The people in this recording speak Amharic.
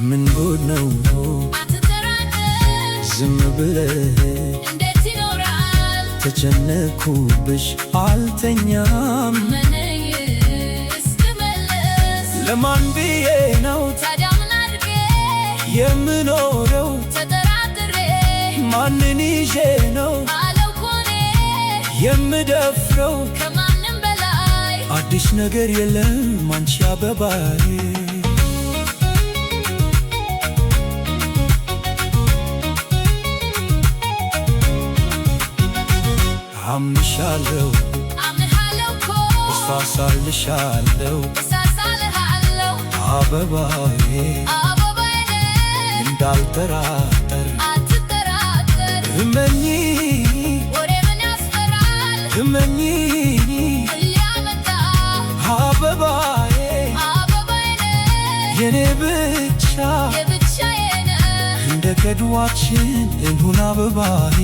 ምን ጉድ ነው አትጠራጠር ዝም ብለህ እንዴት ይኖራል ተጨነኩብሽ አልተኛም መነኝ እስክመለስ ለማን ብዬ ነው ታዲያ ምን አድርጌ የምኖረው ተጠራጥሬ ማንን ይዤ ነው አለው ኮኔ የምደፍረው ከማንም በላይ አዲስ ነገር የለም አንቺ አበባዬ አምንሻለሁ አምንሃለሁ እኮ እሳሳልሻለሁ እሳሳልሃለሁ አበባዬ አበባዬ ነህ እንዳልጠራጠር አትጠራጠር እመኚ ወሬ ምን ያስፈራል እመኚ ሊያመጣ አበባዬ አበባዬ ነህ የኔ ብቻ የብቻዬ ነህ እንደ ቀድዋችን እንሁን አበባዬ